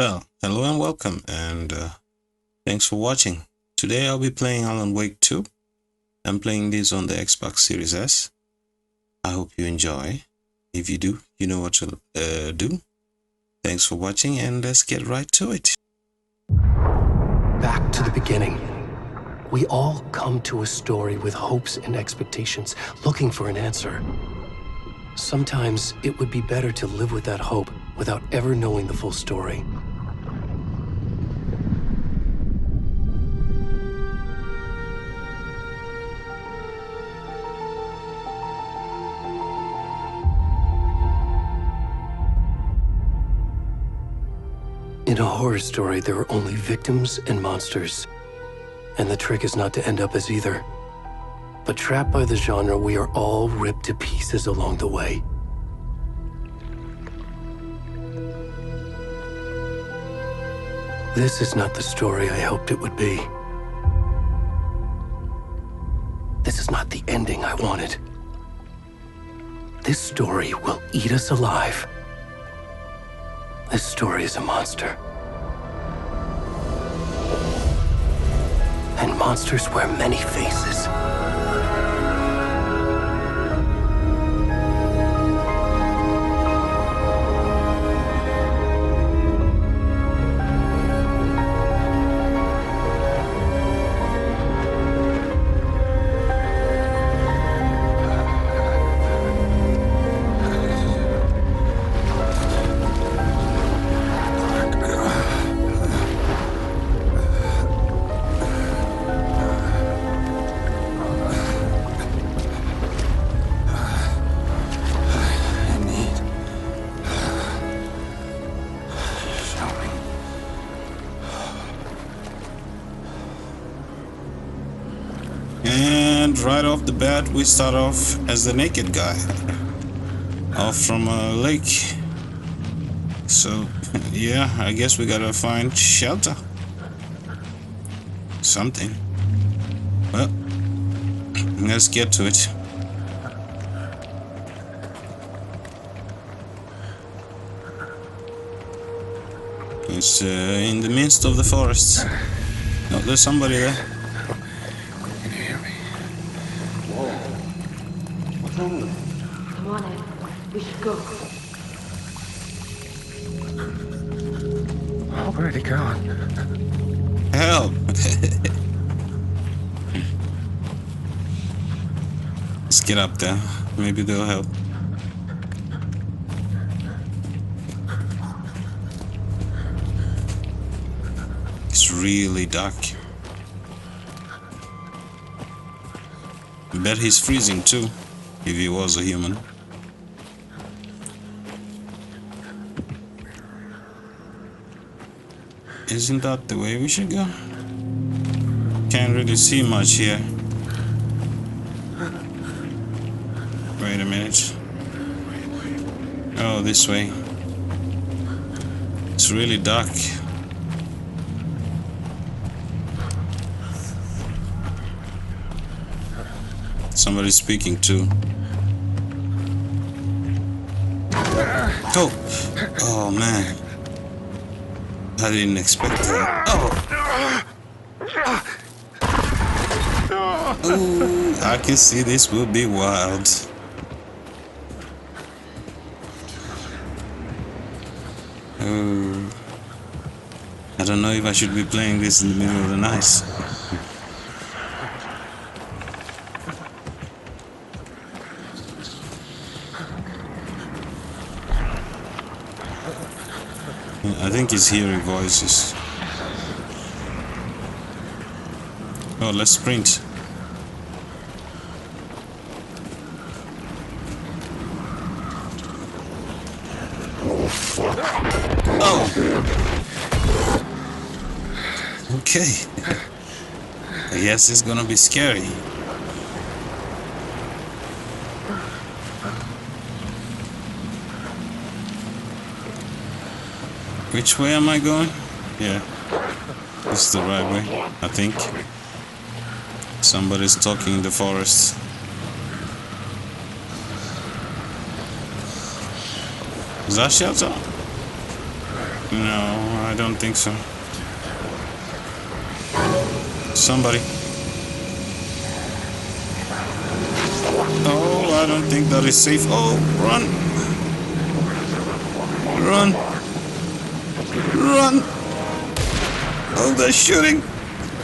Well, hello and welcome, and thanks for watching. Today I'll be playing Alan Wake 2. I'm playing this on the Xbox Series S. I hope you enjoy. If you do, you know what to do. Thanks for watching, and let's get right to it. Back to the beginning. We all come to a story with hopes and expectations, looking for an answer. Sometimes it would be better to live with that hope without ever knowing the full story. In a horror story, there are only victims and monsters. And the trick is not to end up as either. But trapped by the genre, we are all ripped to pieces along the way. This is not the story I hoped it would be. This is not the ending I wanted. This story will eat us alive. This story is a monster. And monsters wear many faces. And right off the bat, we start off as the naked guy, off from a lake. So, yeah, I guess we gotta find shelter. Something. Well, let's get to it. It's in the midst of the forest. Oh, there's somebody there. Come on, Ed. We should go. Where'd he go? Help! Let's get up there. Maybe they'll help. It's really dark. I bet he's freezing too, if he was a human. Isn't that the way we should go? Can't really see much here. Wait a minute. Oh, this way. It's really dark. Somebody's speaking too. Oh! Oh man. I didn't expect that. Oh! Ooh, I can see this will be wild. Oh. I don't know if I should be playing this in the middle of the night. I think he's hearing voices. Oh, let's sprint. Oh! Okay. I guess it's gonna be scary. Which way am I going? Yeah, this is the right way, I think. Somebody's talking in the forest. Is that shelter? No, I don't think so. Somebody. Oh, I don't think that is safe. Oh, run! Run! Run! Oh, they're shooting!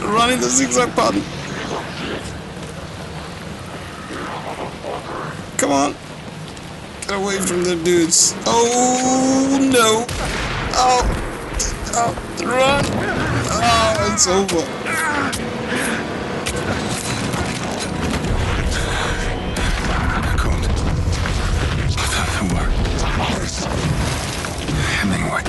Run in the zigzag pattern! Come on! Get away from the dudes! Oh no! Oh! Oh! Run! Oh, it's over! Hemingway.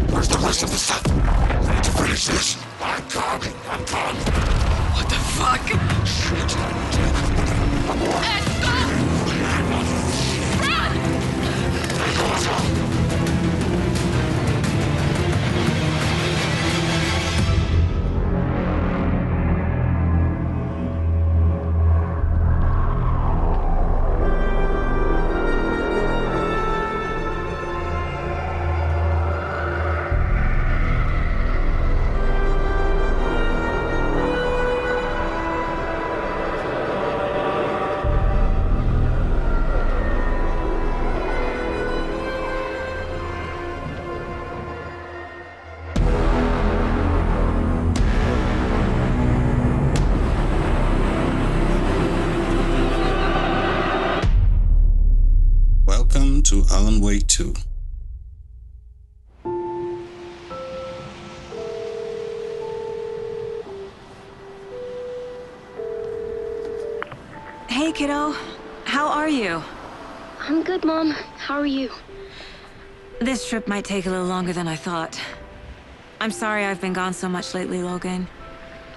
Where's the rest of the stuff? I need to finish this. I'm coming. What the fuck? Shit. Welcome to Alan Wake 2. Hey, kiddo. How are you? I'm good, Mom. How are you? This trip might take a little longer than I thought. I'm sorry I've been gone so much lately, Logan.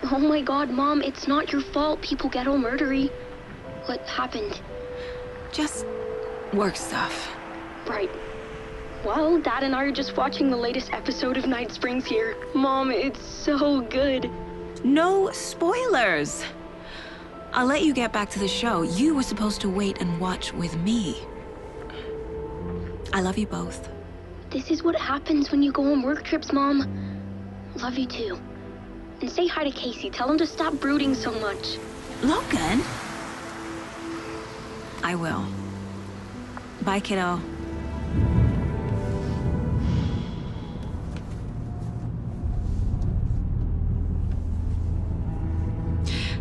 Oh my god, Mom, it's not your fault people get all murdery. What happened? Just work stuff. Right. Well, Dad and I are just watching the latest episode of Night Springs here. Mom, it's so good. No spoilers! I'll let you get back to the show. You were supposed to wait and watch with me. I love you both. This is what happens when you go on work trips, Mom. Love you too. And say hi to Casey. Tell him to stop brooding so much. Logan? I will. Bye, kiddo.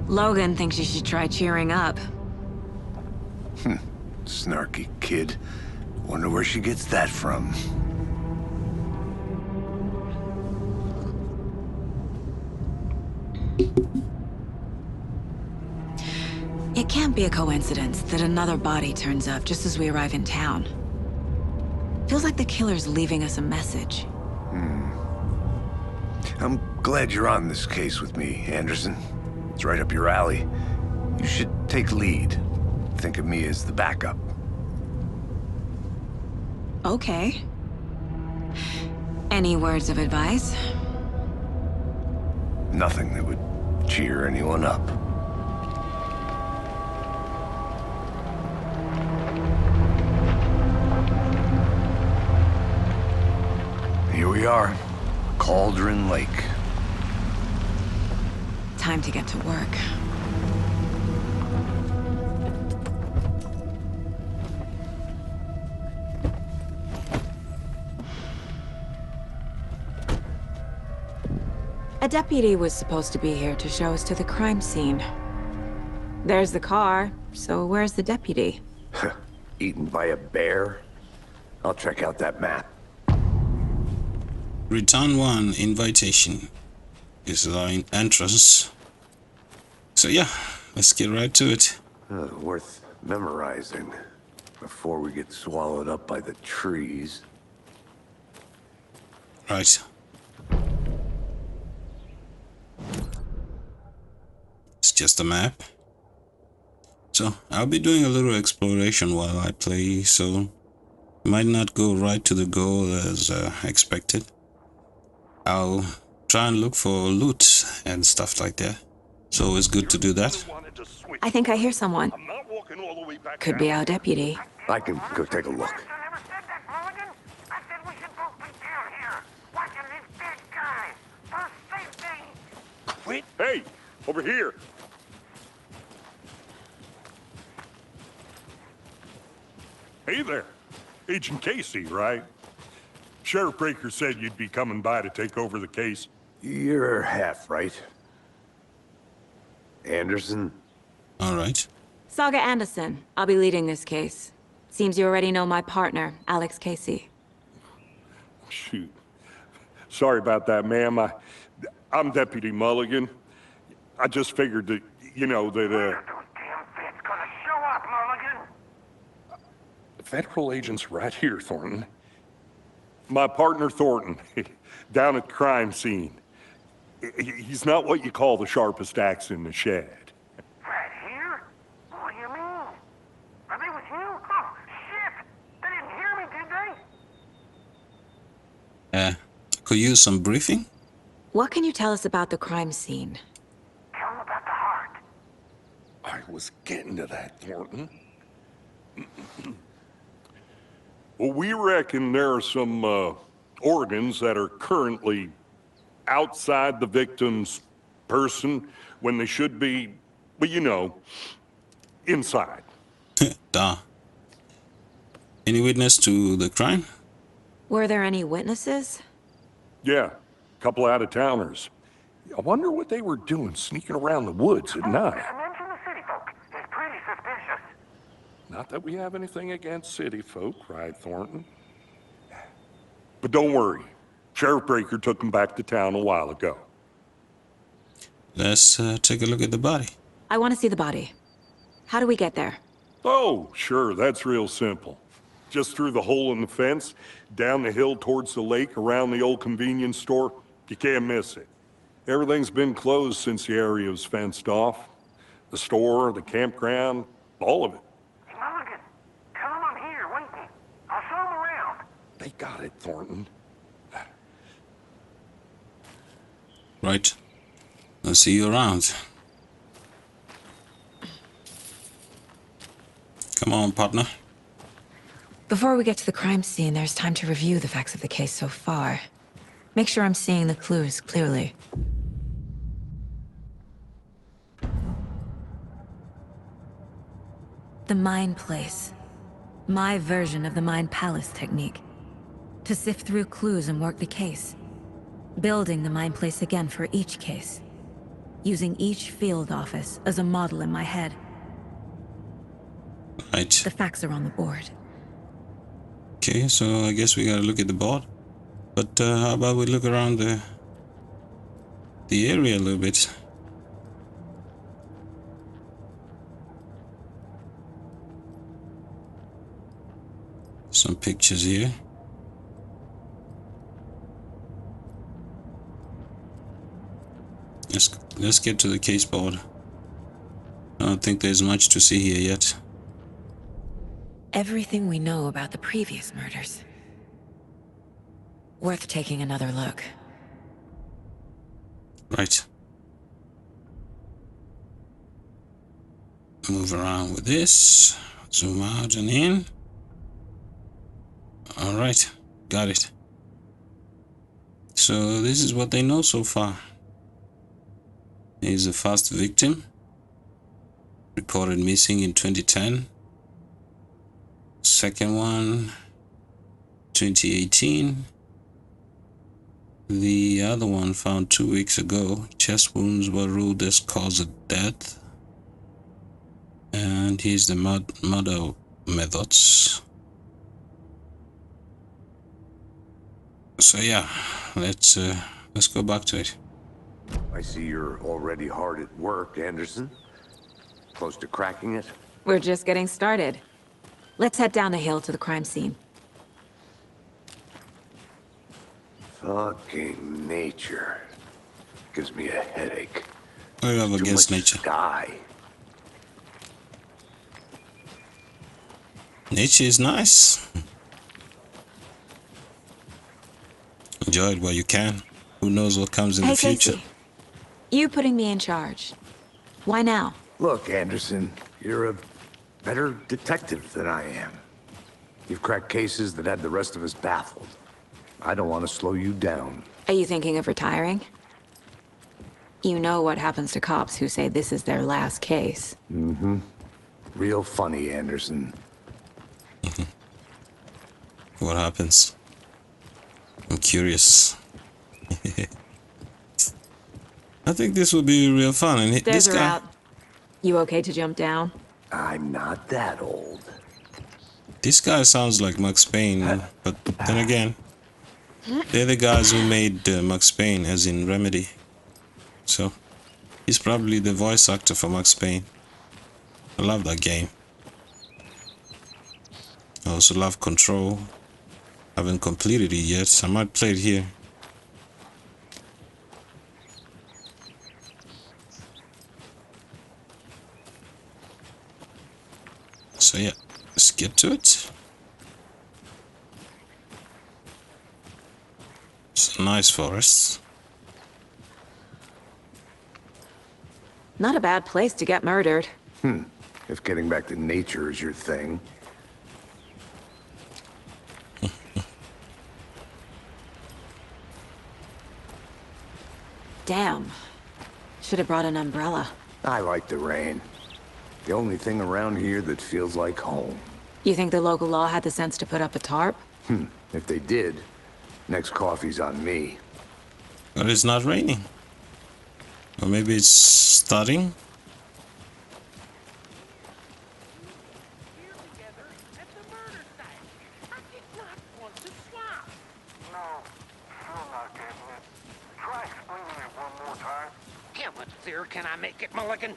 Logan thinks you should try cheering up. Snarky kid. Wonder where she gets that from. It can't be a coincidence that another body turns up just as we arrive in town. Feels like the killer's leaving us a message. I'm glad you're on this case with me, Anderson. It's right up your alley. You should take lead. Think of me as the backup. Okay. Any words of advice? Nothing that would cheer anyone up. Here we are, Cauldron Lake. Time to get to work. A deputy was supposed to be here to show us to the crime scene. There's the car, so where's the deputy? Eaten by a bear? I'll check out that map. Return 1 invitation is our entrance. So yeah, let's get right to it. Worth memorizing before we get swallowed up by the trees. Right. just a map. So I'll be doing a little exploration while I play, so might not go right to the goal as expected. I'll try and look for loot and stuff like that. So it's good to do that. I think I hear someone. Could be our deputy. I can go take a look. Wait. Hey, over here. Hey there. Agent Casey, right? Sheriff Breaker said you'd be coming by to take over the case. You're half right. Anderson? All right. Saga Anderson. I'll be leading this case. Seems you already know my partner, Alex Casey. Shoot. Sorry about that, ma'am. I'm Deputy Mulligan. I just figured that, you know, that, Those damn feds gonna show up, Mulligan. federal agent's right here, Thornton. My partner, Thornton, down at the crime scene. He's not what you call the sharpest axe in the shed. Right here? What do you mean? Are they with you? Oh, shit! They didn't hear me, did they? Could use some briefing? What can you tell us about the crime scene? Tell them about the heart. I was getting to that, Thornton. Well, we reckon there are some organs that are currently outside the victim's person when they should be, well, you know, inside. Duh. Any witness to the crime? Were there any witnesses? Yeah, a couple out-of-towners. I wonder what they were doing sneaking around the woods at night. Mention the city folk. It's pretty suspicious. Not that we have anything against city folk, right, Thornton? But don't worry. Sheriff Breaker took them back to town a while ago. Let's take a look at the body. I want to see the body. How do we get there? Oh, sure, that's real simple. Just through the hole in the fence, down the hill towards the lake, around the old convenience store. You can't miss it. Everything's been closed since the area was fenced off. The store, the campground, all of it. Mulligan, tell them I'm here, waiting. I'll show them around. They got it, Thornton. Right. I'll see you around. Come on, partner. Before we get to the crime scene, there's time to review the facts of the case so far. Make sure I'm seeing the clues clearly. The Mind Place. My version of the Mind Palace technique. To sift through clues and work the case. Building the Mind Place again for each case. Using each field office as a model in my head. Right. The facts are on the board. Okay, so I guess we gotta look at the board. But how about we look around the area a little bit? Some pictures here. Let's get to the case board. I don't think there's much to see here yet. Everything we know about the previous murders. Worth taking another look. Right. Move around with this. Zoom out and in. Alright, got it. So this is what they know so far. He's the first victim. Reported missing in 2010. Second one, 2018. The other one found 2 weeks ago. Chest wounds were ruled as cause of death. And here's the murder methods. So yeah, let's go back to it. I see you're already hard at work, Anderson. Close to cracking it? We're just getting started. Let's head down the hill to the crime scene. Fucking nature. Gives me a headache. What do you have Too against much nature? sky. Nature is nice. Enjoy it while you can. Who knows what comes in the Hey, future? Casey. You putting me in charge. Why now? Look, Anderson, you're a better detective than I am. You've cracked cases that had the rest of us baffled. I don't want to slow you down. Are you thinking of retiring? You know what happens to cops who say this is their last case. Real funny, Anderson. What happens? I'm curious. I think this will be real fun. And There's this a guy, route. You okay to jump down? I'm not that old. this guy sounds like Max Payne, but then again, they're the guys who made Max Payne, as in Remedy. So he's probably the voice actor for Max Payne. I love that game. I also love Control. Haven't completed it yet. I might play it here. So yeah, let's get to it. It's a nice forest. Not a bad place to get murdered. If getting back to nature is your thing. Damn. Should have brought an umbrella. I like the rain. The only thing around here that feels like home. You think the local law had the sense to put up a tarp? If they did, next coffee's on me. But it's not raining. Or maybe it's starting. Here together at the murder site. I did not want to swap. No, still not getting it. Try explaining it one more time. How much clearer can I make it, Mulligan?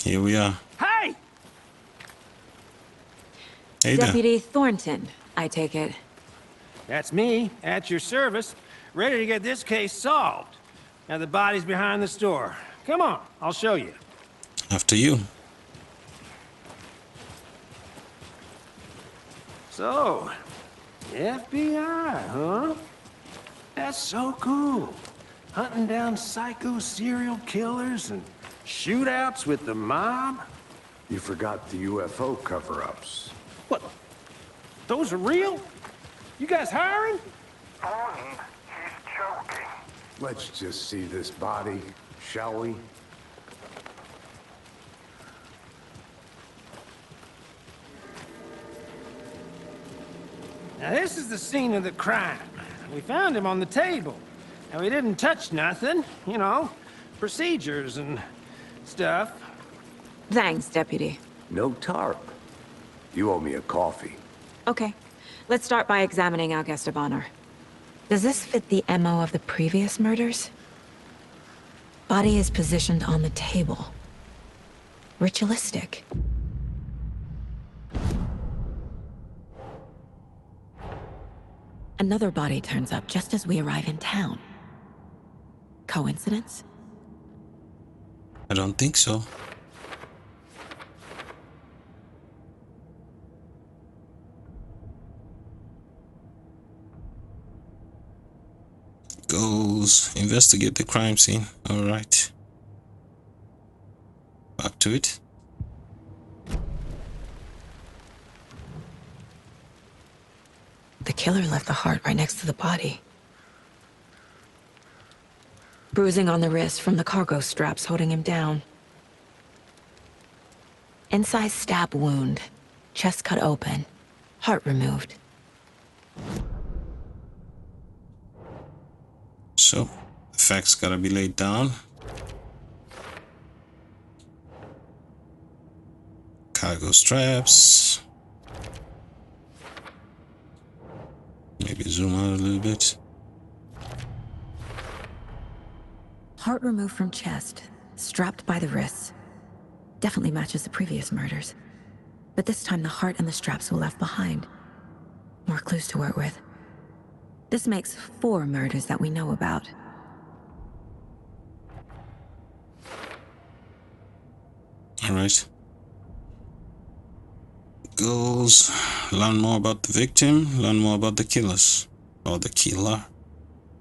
Here we are. Hey! Hey there. Deputy Thornton, I take it. That's me, at your service, ready to get this case solved. Now the body's behind the store. Come on, I'll show you. After you. So, FBI, huh? That's so cool. Hunting down psycho serial killers and shootouts with the mob. You forgot the UFO cover-ups. What? Those are real? You guys hiring? Thornton, he's joking. Let's just see this body, shall we? Now this is the scene of the crime. We found him on the table. And we didn't touch nothing, you know, procedures and stuff. Thanks, Deputy. No tarp. You owe me a coffee. Okay, let's start by examining our guest of honor. Does this fit the MO of the previous murders? Body is positioned on the table. Ritualistic. Another body turns up just as we arrive in town. Coincidence? I don't think so. Goes investigate the crime scene. All right. Back to it. The killer left the heart right next to the body. Bruising on the wrist from the cargo straps holding him down. Incised stab wound. Chest cut open. Heart removed. So, the facts gotta be laid down. Cargo straps. Maybe zoom out a little bit. Heart removed from chest, strapped by the wrists. Definitely matches the previous murders. But this time the heart and the straps were left behind. More clues to work with. This makes 4 murders that we know about. Alright. Goals. Learn more about the victim, learn more about the killers. Or the killer.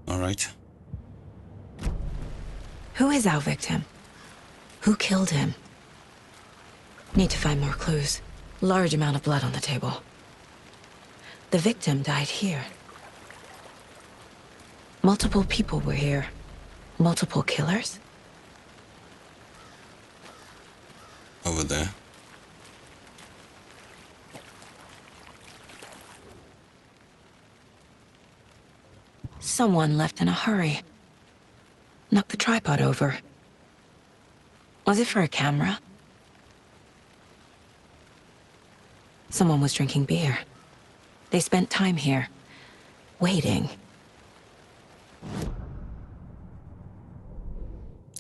Alright. Who is our victim? Who killed him? Need to find more clues. Large amount of blood on the table. The victim died here. Multiple people were here. Multiple killers? Over there. Someone left in a hurry. Knocked the tripod over. Was it for a camera? Someone was drinking beer. They spent time here, waiting.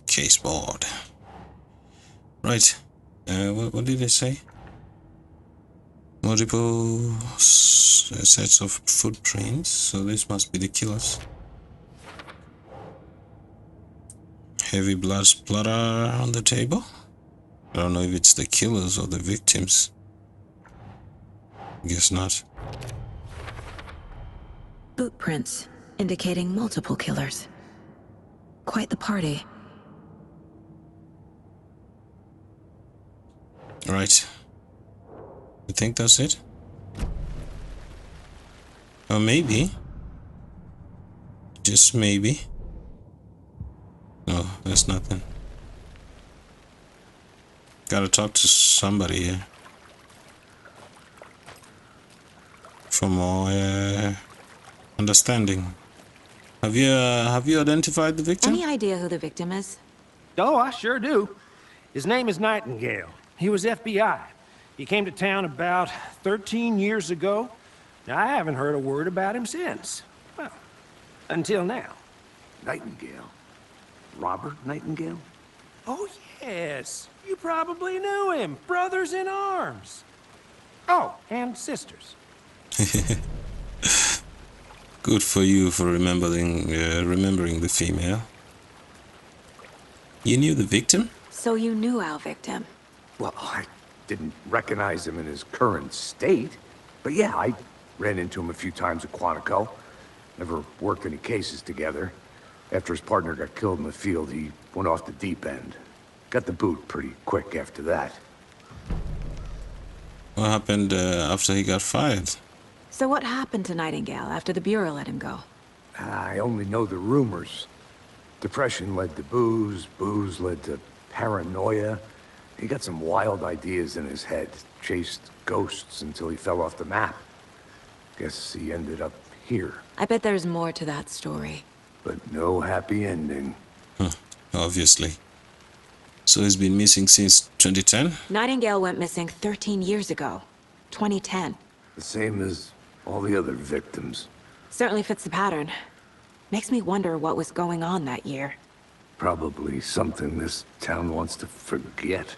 Case board. Right. What did they say? Multiple sets of footprints. So this must be the killers. Heavy blood splatter on the table. I don't know if it's the killers or the victims. Guess not. Boot prints, indicating multiple killers. Quite the party. Right. You think that's it? Or maybe. Just maybe. No, there's nothing. Gotta talk to somebody here. For more understanding. Have you identified the victim? Any idea who the victim is? Oh, I sure do. His name is Nightingale. He was FBI. He came to town about 13 years ago. Now, I haven't heard a word about him since. Well, until now. Nightingale? Robert Nightingale? Oh, yes. You probably knew him. Brothers in arms. Oh, and sisters. Good for you for remembering the female. You knew the victim? So you knew our victim? Well, I didn't recognize him in his current state. But yeah, I ran into him a few times at Quantico. Never worked any cases together. After his partner got killed in the field, he went off the deep end. Got the boot pretty quick after that. What happened after he got fired? So what happened to Nightingale after the Bureau let him go? I only know the rumors. Depression led to booze, booze led to paranoia. He got some wild ideas in his head, chased ghosts until he fell off the map. Guess he ended up here, I bet there's more to that story. but no happy ending. Obviously. So he's been missing since 2010? Nightingale went missing 13 years ago. 2010. The same as all the other victims. Certainly fits the pattern. Makes me wonder what was going on that year. Probably something this town wants to forget.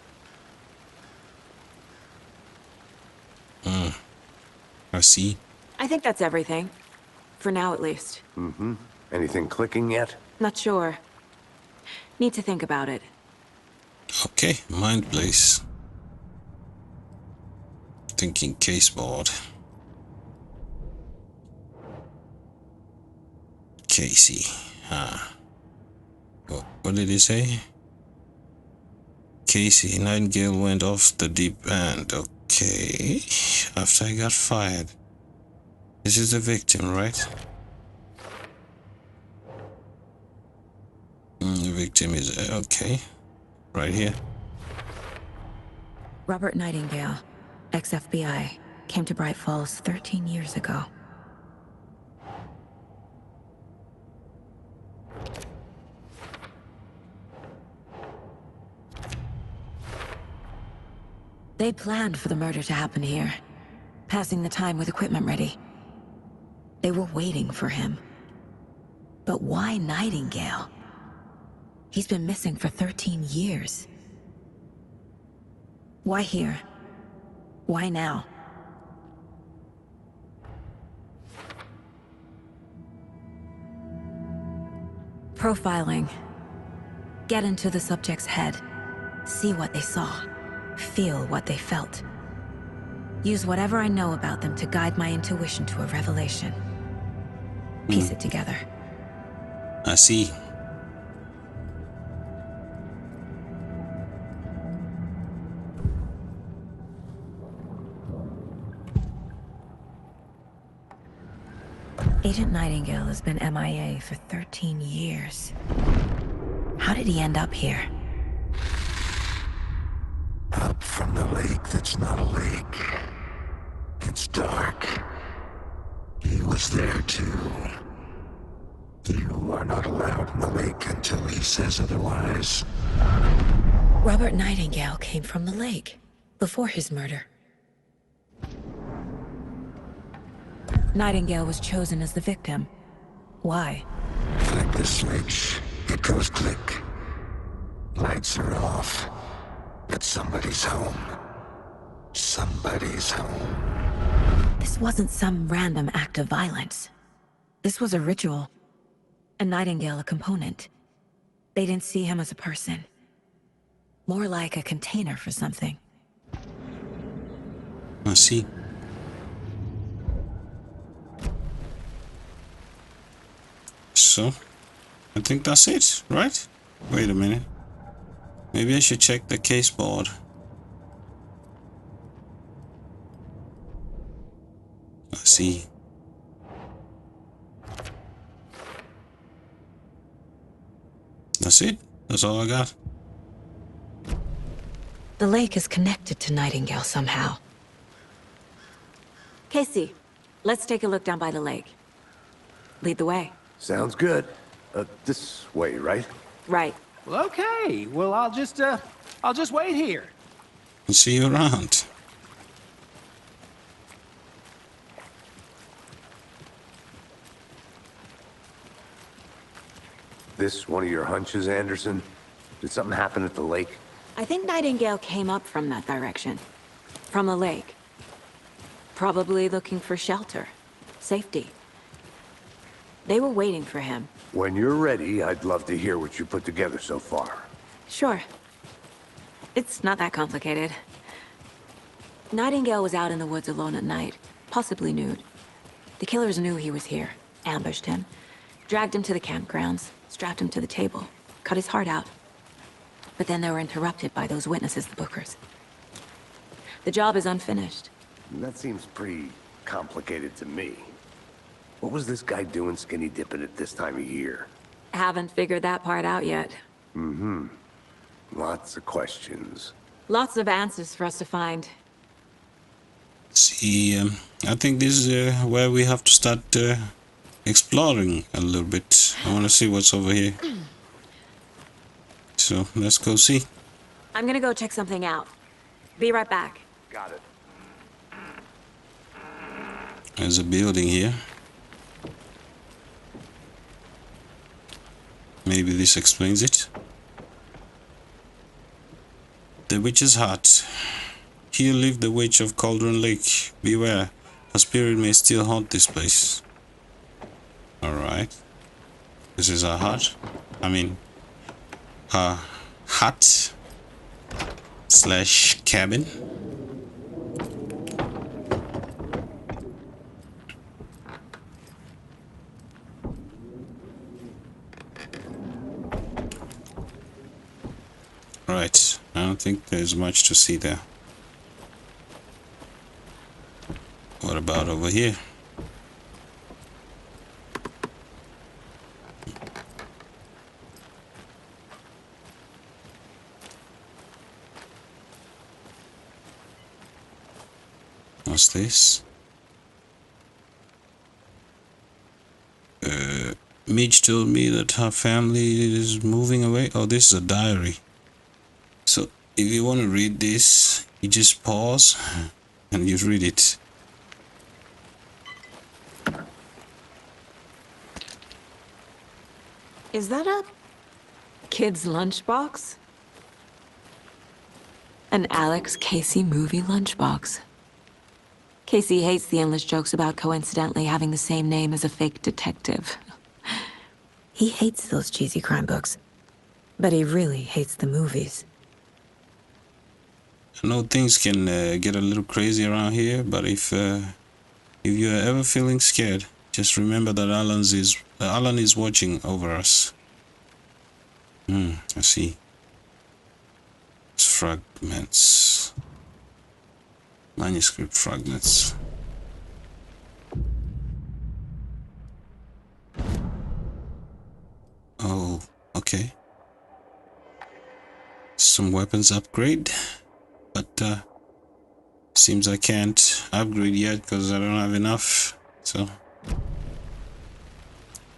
I see. I think that's everything. For now, at least. Mm-hmm. Anything clicking yet? Not sure. Need to think about it. Okay, mind place. Thinking case board. Casey. What did he say? Casey, Nightingale went off the deep end. Okay. After I got fired. This is the victim, right? The victim is okay. Right here. Robert Nightingale, ex-FBI, came to Bright Falls 13 years ago. They planned for the murder to happen here, passing the time with equipment ready. They were waiting for him. But why Nightingale? He's been missing for 13 years. Why here? Why now? Profiling. Get into the subject's head. See what they saw. Feel what they felt. Use whatever I know about them to guide my intuition to a revelation. Piece it together. I see. Agent Nightingale has been MIA for 13 years. How did he end up here? Up from the lake that's not a lake. It's dark. He was there too. You are not allowed in the lake until he says otherwise. Robert Nightingale came from the lake, before his murder. Nightingale was chosen as the victim. Why? Flick the switch. It goes click. Lights are off. But somebody's home. Somebody's home. This wasn't some random act of violence. This was a ritual. And Nightingale a component. They didn't see him as a person. More like a container for something. I see. So, I think that's it, right? Wait a minute. Maybe I should check the case board. I see. That's it. That's all I got. The lake is connected to Nightingale somehow. Casey, let's take a look down by the lake. Lead the way. Sounds good. This way, right? Right. Well, okay. Well, I'll just wait here. I'll see you around. This one of your hunches, Anderson? Did something happen at the lake? I think Nightingale came up from that direction. From the lake. Probably looking for shelter. Safety. They were waiting for him. When you're ready, I'd love to hear what you put together so far. Sure. It's not that complicated. Nightingale was out in the woods alone at night, possibly nude. The killers knew he was here, ambushed him, dragged him to the campgrounds, strapped him to the table, cut his heart out. But then they were interrupted by those witnesses, the Bookers. The job is unfinished. That seems pretty complicated to me. What was this guy doing skinny dipping at this time of year? Haven't figured that part out yet. Mm-hmm. Lots of questions. Lots of answers for us to find. See, I think this is where we have to start exploring a little bit. I want to see what's over here. So, let's go see. I'm gonna go check something out. Be right back. Got it. There's a building here. Maybe this explains it. The Witch's Hut. Here lived the Witch of Cauldron Lake. Beware, her spirit may still haunt this place. Alright. This is our hut. I mean, her hut slash cabin. Right, I don't think there's much to see there. What about over here? What's this? Midge told me that her family is moving away. Oh, this is a diary. So, if you want to read this, you just pause and you read it. Is that a kid's lunchbox? An Alex Casey movie lunchbox. Casey hates the endless jokes about coincidentally having the same name as a fake detective. He hates those cheesy crime books, but he really hates the movies. I know things can get a little crazy around here, but if you're ever feeling scared, just remember that Alan is watching over us. I see. It's fragments. Manuscript fragments. Oh, okay. Some weapons upgrade, but seems I can't upgrade yet because I don't have enough. So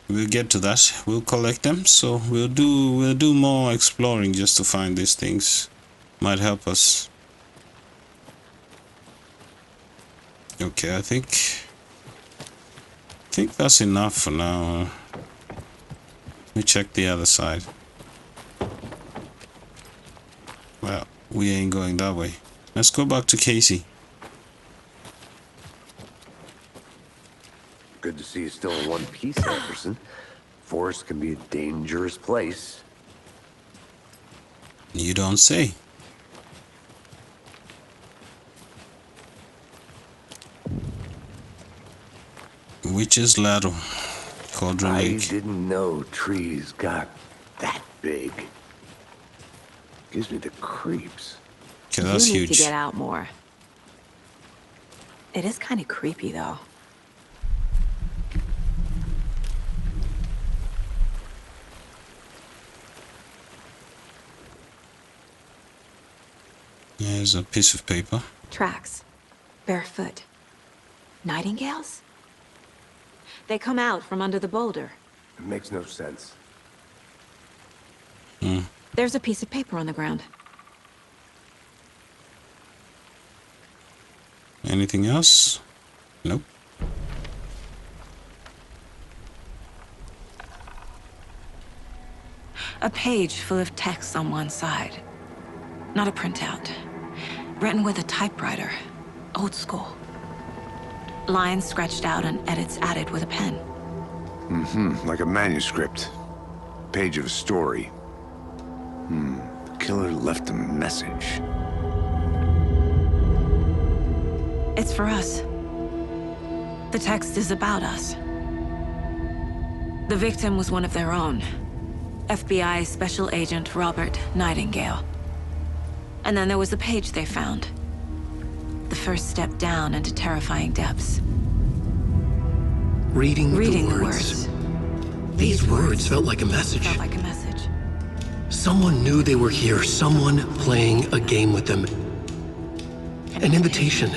we'll get to that. We'll collect them. So we'll do more exploring just to find these things. Might help us. Okay, I think that's enough for now. Let me check the other side. Well, we ain't going that way. Let's go back to Casey. Good to see you still in one piece, Anderson. Forest can be a dangerous place. You don't say. Witch's Ladder. Cauldron I Lake. didn't know trees got that big. Gives me the creeps. Okay, that's you need huge. to get out more. It is kind of creepy, though. There's a piece of paper. Tracks. Barefoot. Nightingales? They come out from under the boulder. It makes no sense. There's a piece of paper on the ground. Anything else? Nope. A page full of text on one side. Not a printout. Written with a typewriter. Old school. Lines scratched out and edits added with a pen. Like a manuscript. Page of a story. The killer left a message. It's for us. The text is about us. The victim was one of their own. FBI Special Agent Robert Nightingale. And then there was the page they found. The first step down into terrifying depths. Reading Reading the words. These words felt like a message. Felt like a message. Someone knew they were here, someone playing a game with them. An invitation.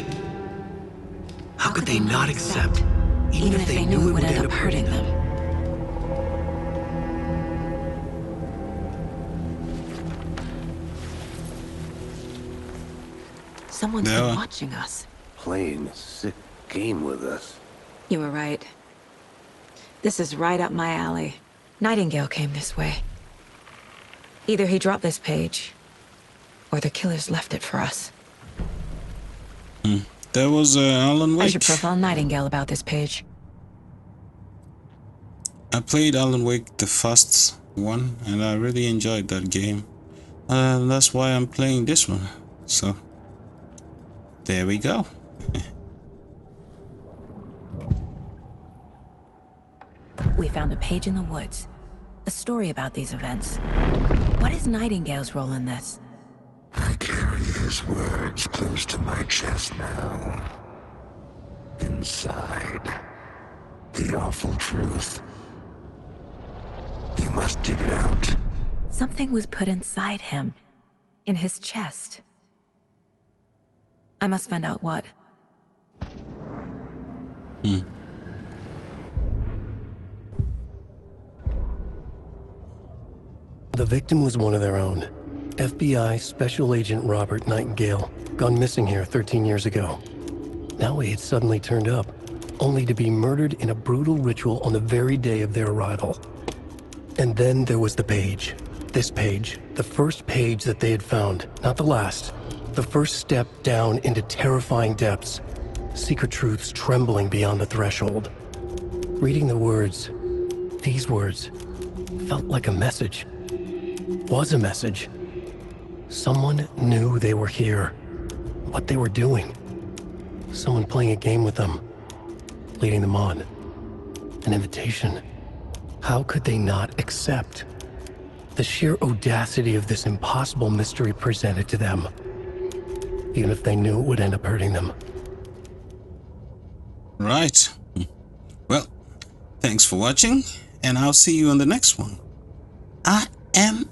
How could they not accept, even if they knew it would end up hurting them? Someone's Yeah. been watching us. Playing a sick game with us. You were right. This is right up my alley. Nightingale came this way. Either he dropped this page, or the killers left it for us. There was Alan I Wake. should profile Nightingale about this page. I played Alan Wake the first one, and I really enjoyed that game. That's why I'm playing this one. So, there we go. We found a page in the woods. A story about these events. What is Nightingale's role in this? I carry his words close to my chest now. Inside, the awful truth. You must dig it out. Something was put inside him. In his chest. I must find out what. The victim was one of their own. FBI Special Agent Robert Nightingale, gone missing here 13 years ago. Now he had suddenly turned up, only to be murdered in a brutal ritual on the very day of their arrival. And then there was the page. This page, the first page that they had found, not the last. The first step down into terrifying depths. Secret truths trembling beyond the threshold. Reading the words, these words, felt like a message. Was a message. Someone knew they were here. What they were doing. Someone playing a game with them. Leading them on. An invitation. How could they not accept? The sheer audacity of this impossible mystery presented to them. Even if they knew it would end up hurting them. Right. Well, thanks for watching, and I'll see you on the next one. I am